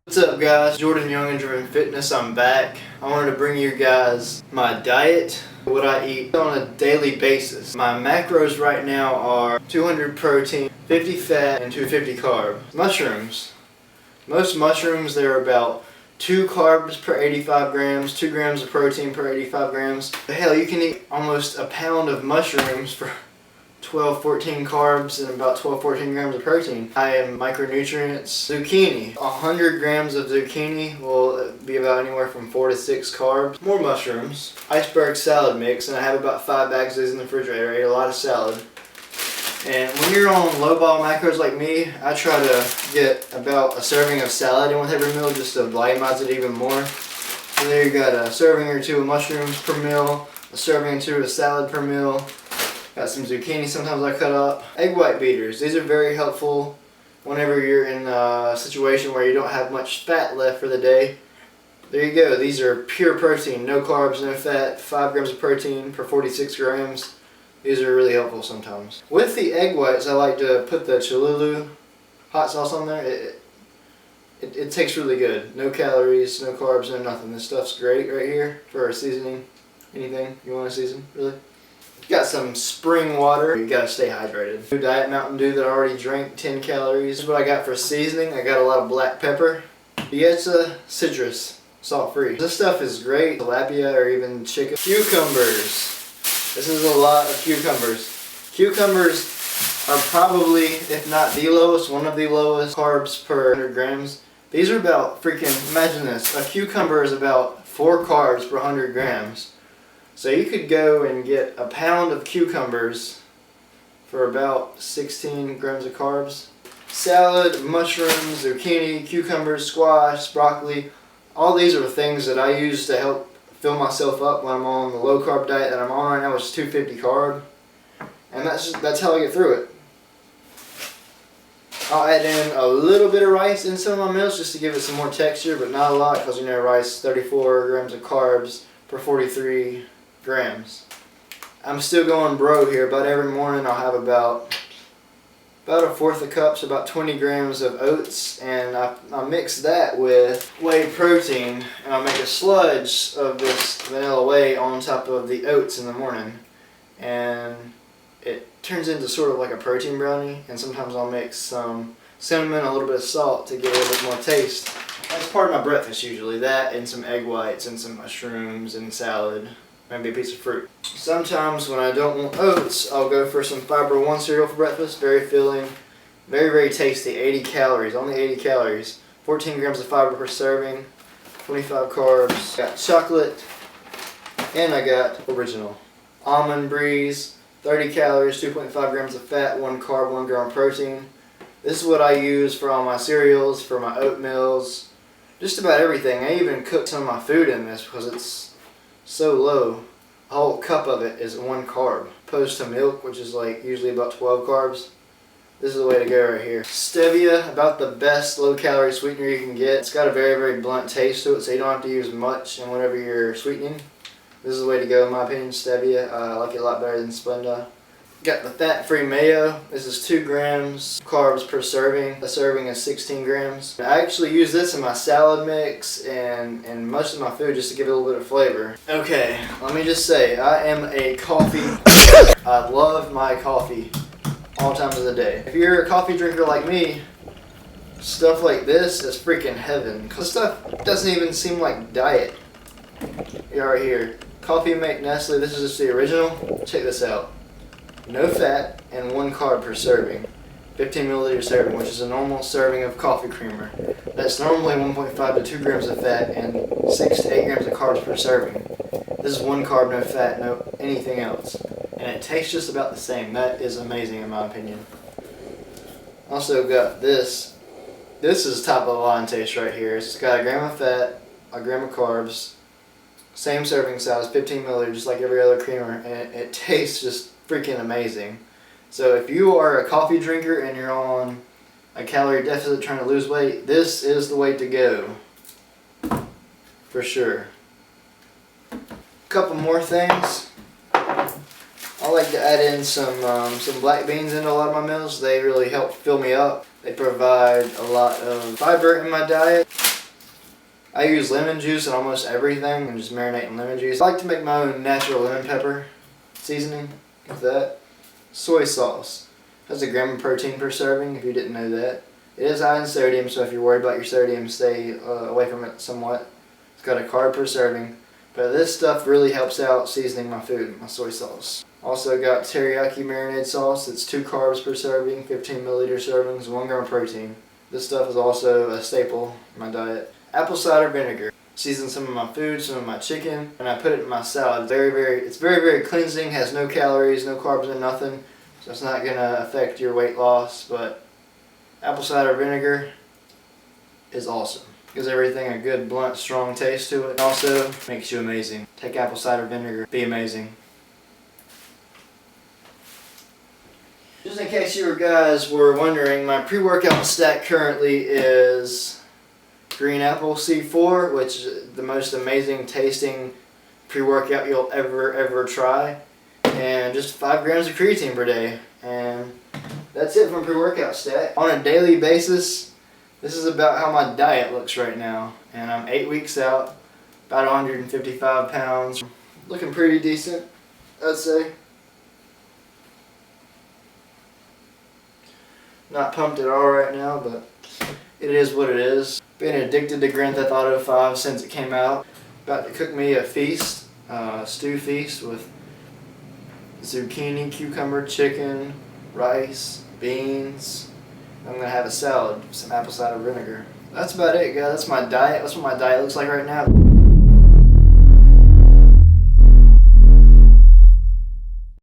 What's up guys, Jordan Young and Driven Fitness, I'm back. I wanted to bring you guys my diet, what I eat on a daily basis. My macros right now are 200 protein, 50 fat, and 250 carb. Mushrooms. Most mushrooms, they're about 2 carbs per 85 grams, 2 grams of protein per 85 grams. Hell, you can eat almost a pound of mushrooms for 12-14 carbs and about 12-14 grams of protein. High in micronutrients. Zucchini. 100 grams of zucchini will be about anywhere from 4 to 6 carbs. More mushrooms. Iceberg salad mix, and I have about 5 bags of these in the refrigerator. I eat a lot of salad. And when you're on low ball macros like me, I try to get about a serving of salad in with every meal just to vitamize it even more. So there you got a serving or 2 of mushrooms per meal, a serving or 2 of salad per meal. Got some zucchini sometimes I cut up. Egg white beaters. These are very helpful whenever you're in a situation where you don't have much fat left for the day. There you go. These are pure protein. No carbs, no fat. 5 grams of protein per 46 grams. These are really helpful sometimes. With the egg whites, I like to put the Cholula hot sauce on there. It tastes really good. No calories, no carbs, no nothing. This stuff's great right here for seasoning anything you want to season, really. Got some spring water. You gotta stay hydrated. Diet Mountain Dew that I already drank, 10 calories. This is what I got for seasoning. I got a lot of black pepper. Dieta citrus, salt free. This stuff is great. Tilapia or even chicken. Cucumbers. This is a lot of cucumbers. Cucumbers are probably, if not the lowest, one of the lowest carbs per 100 grams. These are about freaking, imagine this. A cucumber is about 4 carbs per 100 grams. So you could go and get a pound of cucumbers for about 16 grams of carbs. Salad, mushrooms, zucchini, cucumbers, squash, broccoli. All these are things that I use to help fill myself up when I'm on the low carb diet that I'm on right now, which is 250 carb. And that's how I get through it. I'll add in a little bit of rice in some of my meals just to give it some more texture, but not a lot because you know rice, 34 grams of carbs per 43 grams. I'm still going bro here, but every morning I'll have about a fourth of cup, so about 20 grams of oats, and I mix that with whey protein, and I'll make a sludge of this vanilla whey on top of the oats in the morning, and it turns into sort of like a protein brownie. And sometimes I'll mix some cinnamon, a little bit of salt to give it a little bit more taste. That's part of my breakfast usually, that and some egg whites and some mushrooms and salad. Maybe a piece of fruit. Sometimes when I don't want oats, I'll go for some Fiber One cereal for breakfast. Very filling, very, very tasty. 80 calories, only 80 calories. 14 grams of fiber per serving, 25 carbs. Got chocolate, and I got original. Almond Breeze, 30 calories, 2.5 grams of fat, 1 carb, 1 gram of protein. This is what I use for all my cereals, for my oatmeals, just about everything. I even cook some of my food in this because it's so low. A whole cup of it is 1 carb. Opposed to milk, which is like usually about 12 carbs. This is the way to go right here. Stevia, about the best low calorie sweetener you can get. It's got a very, very blunt taste to it, so you don't have to use much in whatever you're sweetening. This is the way to go in my opinion, Stevia. I like it a lot better than Splenda. Got the fat-free mayo. This is 2 grams carbs per serving. A serving is 16 grams. I actually use this in my salad mix and most of my food just to give it a little bit of flavor. Okay, let me just say, I am a coffee. I love my coffee all times of the day. If you're a coffee drinker like me, stuff like this is freaking heaven. Cause stuff doesn't even seem like diet. You're right here. Coffee Mate Nestle. This is just the original. Check this out. No fat and 1 carb per serving. 15 milliliter serving, which is a normal serving of coffee creamer. That's normally 1.5 to 2 grams of fat and 6 to 8 grams of carbs per serving. This is 1 carb, no fat, no anything else. And it tastes just about the same. That is amazing in my opinion. Also got this. This is top of the line taste right here. It's got 1 gram of fat, 1 gram of carbs. Same serving size, 15 milliliters, just like every other creamer. And it tastes just freaking amazing. So if you are a coffee drinker and you're on a calorie deficit trying to lose weight, this is the way to go. For sure. A couple more things. I like to add in some black beans into a lot of my meals. They really help fill me up. They provide a lot of fiber in my diet. I use lemon juice in almost everything and just marinate in lemon juice. I like to make my own natural lemon pepper seasoning with that. Soy sauce has a gram of protein per serving, if you didn't know that. It is high in sodium, so if you're worried about your sodium, stay away from it somewhat. It's got a carb per serving, but this stuff really helps out seasoning my food, my soy sauce. Also got teriyaki marinade sauce. It's 2 carbs per serving, 15 milliliter servings, 1 gram of protein. This stuff is also a staple in my diet. Apple cider vinegar. Season some of my food, some of my chicken, and I put it in my salad. It's very cleansing, has no calories, no carbs, and nothing. So it's not gonna affect your weight loss, but apple cider vinegar is awesome. Gives everything a good, blunt, strong taste to it. And also makes you amazing. Take apple cider vinegar, be amazing. Just in case you guys were wondering, my pre-workout stack currently is Green Apple C4, which is the most amazing tasting pre-workout you'll ever try, and just 5 grams of creatine per day. And that's it from pre-workout stack. On a daily basis, this is about how my diet looks right now, and I'm 8 weeks out, about 155 pounds. Looking pretty decent, I'd say. Not pumped at all right now, but it is what it is. Been addicted to Grand Theft Auto 5 since it came out. About to cook me a feast, stew feast with zucchini, cucumber, chicken, rice, beans. I'm going to have a salad with some apple cider vinegar. That's about it, guys. That's my diet. That's what my diet looks like right now.